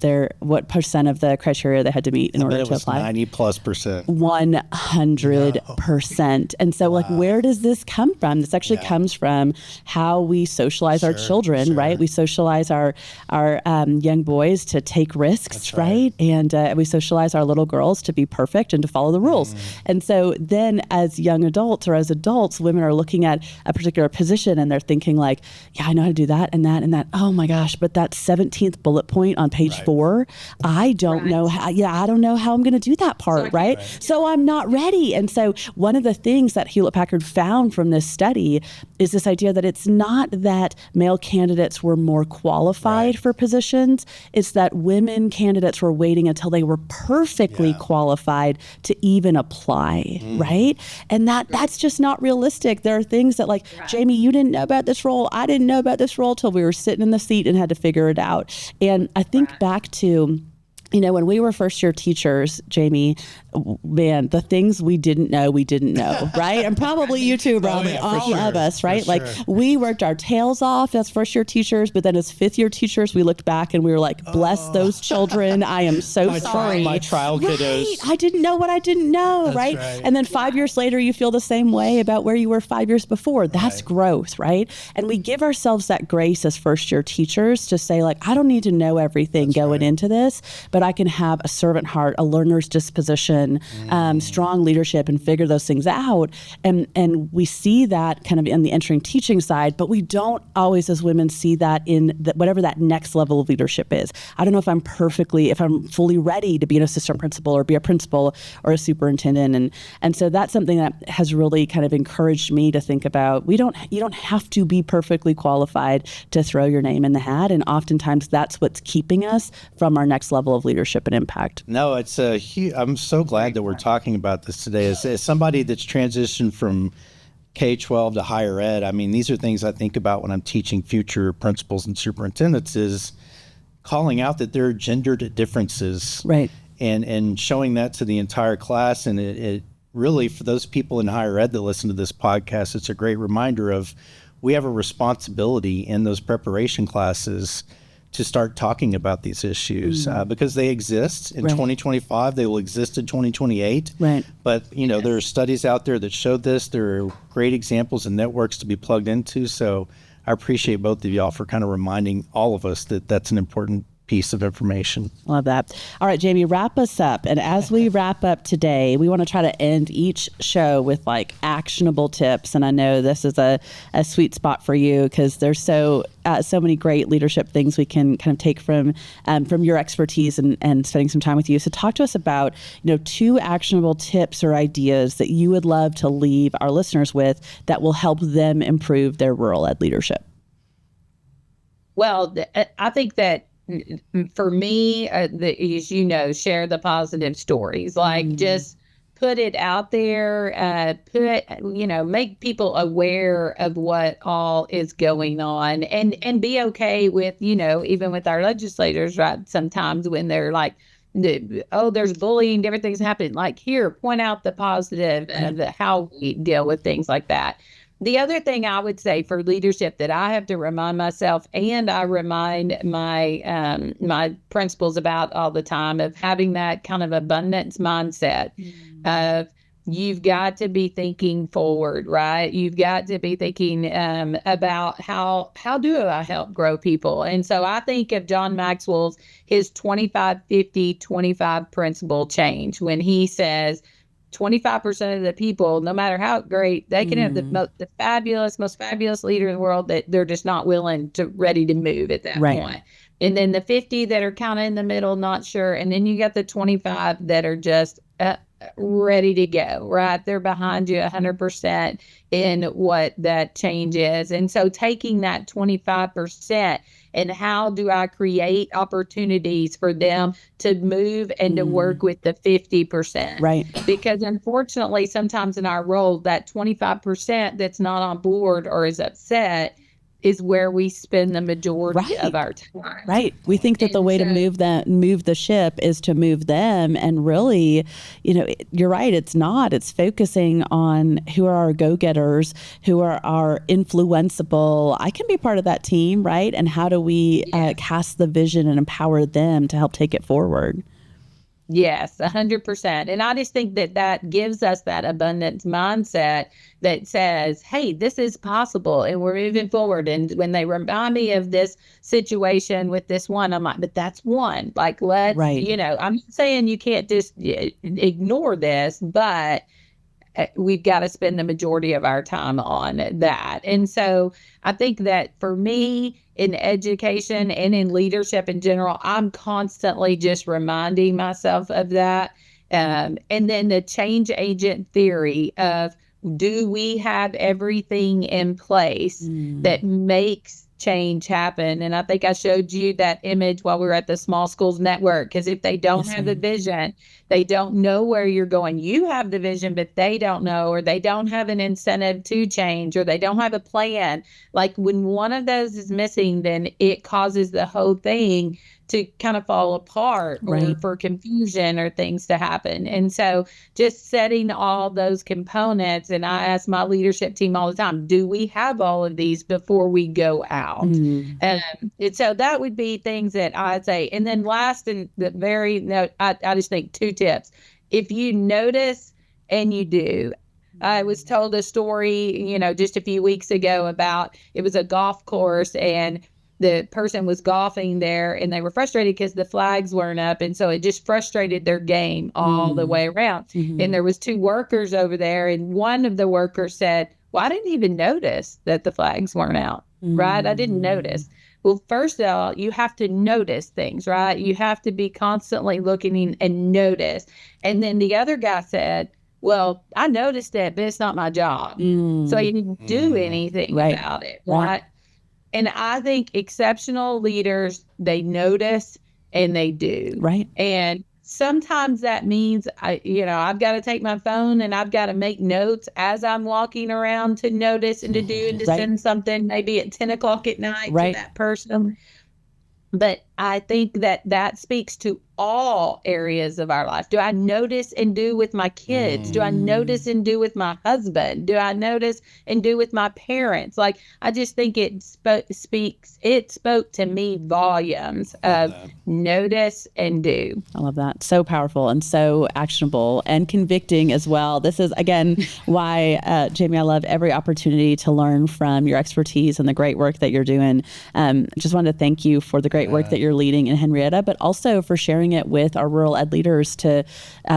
percent of the criteria they had to meet in order to apply? 90+%. 100%. And so like, where does this come from? This actually comes from how we socialize our children, right? We socialize our young boys to take risks, right? And we socialize our little girls to be perfect and to follow the rules. And so then as young adults or as adults, women are looking at a particular position and they're thinking like, yeah, I know how to do that and that and that. Oh my gosh, but that 17th bullet point on page 4, I don't know how, I don't know how I'm going to do that part, right? So I'm not ready. And so one of the things that Hewlett-Packard found from this study is this idea that it's not that male candidates were more qualified for positions, it's that women candidates were waiting until they were perfectly qualified to even apply, right? And that's just not realistic. There are things that like, Jaime, you didn't know about this role, I didn't know about this role till we were sitting in the seat and had to figure it out. And I think back to, when we were first year teachers, Jaime, man, the things we didn't know, right? And probably you too, Robin, all of us, right? Like we worked our tails off as first year teachers, but then as fifth year teachers, we looked back and we were like, bless those children. I am so sorry. My trial kiddos. I didn't know what I didn't know, right? And then 5 years later, you feel the same way about where you were 5 years before. That's growth, right? And we give ourselves that grace as first year teachers to say like, I don't need to know everything into this, but I can have a servant heart, a learner's disposition, and strong leadership and figure those things out. And we see that kind of in the entering teaching side, but we don't always as women see that in whatever that next level of leadership is. I don't know if I'm fully ready to be an assistant principal or be a principal or a superintendent. And so that's something that has really kind of encouraged me to think about. You don't have to be perfectly qualified to throw your name in the hat. And oftentimes that's what's keeping us from our next level of leadership and impact. No, it's I'm so glad that we're talking about this today. As somebody that's transitioned from K-12 to higher ed, I mean, these are things I think about when I'm teaching future principals and superintendents, is calling out that there are gendered differences. Right. And showing that to the entire class. And it really, for those people in higher ed that listen to this podcast, it's a great reminder of we have a responsibility in those preparation classes to start talking about these issues because they exist in 2025. They will exist in 2028. Right. But, there are studies out there that show this. There are great examples and networks to be plugged into. So I appreciate both of y'all for kind of reminding all of us that that's an important piece of information. Love that. All right, Jaime, wrap us up. And as we wrap up today, we want to try to end each show with like actionable tips. And I know this is a sweet spot for you because there's so many great leadership things we can kind of take from your expertise and spending some time with you. So talk to us about, 2 actionable tips or ideas that you would love to leave our listeners with that will help them improve their rural ed leadership. Well, I think that for me, as you know, share the positive stories, like just put it out there, make people aware of what all is going on and be okay with, even with our legislators, right? Sometimes when they're like, there's bullying, different things happening, like here, point out the positive and how we deal with things like that. The other thing I would say for leadership that I have to remind myself, and I remind my my principals about all the time, of having that kind of abundance mindset of you've got to be thinking forward, right? You've got to be thinking about how do I help grow people? And so I think of John Maxwell's, his 25-50-25 principle change, when he says, 25% of the people, no matter how great, they can have the most fabulous leader in the world, that they're just not ready to move at that point. And then the 50 that are kind of in the middle, not sure. And then you got the 25 that are just ready to go, right? They're behind you 100% in what that change is. And so taking that 25% and how do I create opportunities for them to move and to work with the 50%? Right. Because unfortunately, sometimes in our role, that 25% that's not on board or is upset is where we spend the majority of our time. Right. We think that the way to move the ship is to move them. And really, you're right. It's not. It's focusing on who are our go-getters, who are our influenceable. I can be part of that team, right? And how do we cast the vision and empower them to help take it forward? Yes, 100%. And I just think that gives us that abundance mindset that says, hey, this is possible and we're moving forward. And when they remind me of this situation with this one, I'm like, but that's one. Like, let's, I'm not saying you can't just ignore this, but we've got to spend the majority of our time on that. And so I think that for me, in education and in leadership in general, I'm constantly just reminding myself of that. And then the change agent theory of, do we have everything in place that makes change happen? And I think I showed you that image while we were at the Small Schools Network, because if they don't have the vision, they don't know where you're going. You have the vision, but they don't know, or they don't have an incentive to change, or they don't have a plan. Like when one of those is missing, then it causes the whole thing to kind of fall apart, or for confusion or things to happen. And so just setting all those components, and I ask my leadership team all the time, do we have all of these before we go out? And so that would be things that I'd say. And then last, and I just think 2 tips. If you notice, and you do, I was told a story, just a few weeks ago about, it was a golf course, and the person was golfing there and they were frustrated because the flags weren't up. And so it just frustrated their game all the way around. And there was 2 workers over there. And one of the workers said, well, I didn't even notice that the flags weren't out, right? I didn't notice. Well, first of all, you have to notice things, right? You have to be constantly looking and notice. And then the other guy said, well, I noticed that, but it's not my job. So he didn't do anything about it, right? And I think exceptional leaders, they notice and they do. Right. And sometimes that means I've got to take my phone and I've got to make notes as I'm walking around to notice and to do and to send something maybe at 10 o'clock at night to that person. But I think that speaks to all areas of our life. Do I notice and do with my kids? Do I notice and do with my husband? Do I notice and do with my parents? Like, I just think it spoke to me volumes of notice and do. I love that. So powerful and so actionable and convicting as well. This is, again, why, Jaime, I love every opportunity to learn from your expertise and the great work that you're doing. Just wanted to thank you for the great work that you're leading in Henrietta, but also for sharing it with our rural ed leaders to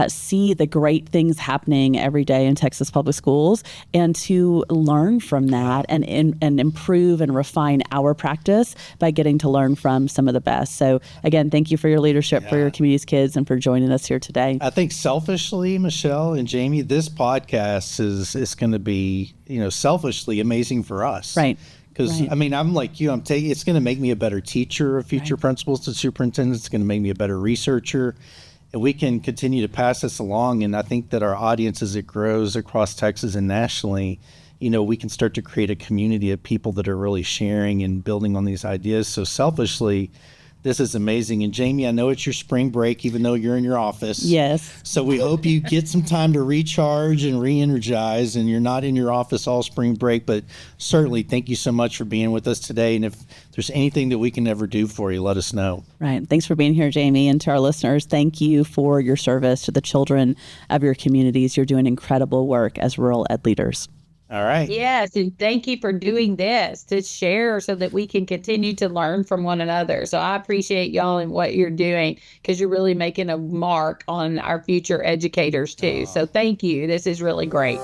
see the great things happening every day in Texas public schools and to learn from that and improve and refine our practice by getting to learn from some of the best. So again, thank you for your leadership for your community's kids and for joining us here today. I think selfishly, Michelle and Jaime, this podcast is going to be, selfishly amazing for us. Right. Because, I mean, I'm like you, it's going to make me a better teacher of future principals and superintendents. It's going to make me a better researcher. And we can continue to pass this along. And I think that our audience, as it grows across Texas and nationally, we can start to create a community of people that are really sharing and building on these ideas. So selfishly, this is amazing. And Jaime, I know it's your spring break, even though you're in your office. Yes. So we hope you get some time to recharge and re-energize, and you're not in your office all spring break. But certainly, thank you so much for being with us today. And if there's anything that we can ever do for you, let us know. Right. Thanks for being here, Jaime. And to our listeners, thank you for your service to the children of your communities. You're doing incredible work as rural ed leaders. All right. Yes, and thank you for doing this to share so that we can continue to learn from one another. So I appreciate y'all and what you're doing because you're really making a mark on our future educators too. So thank you. This is really great.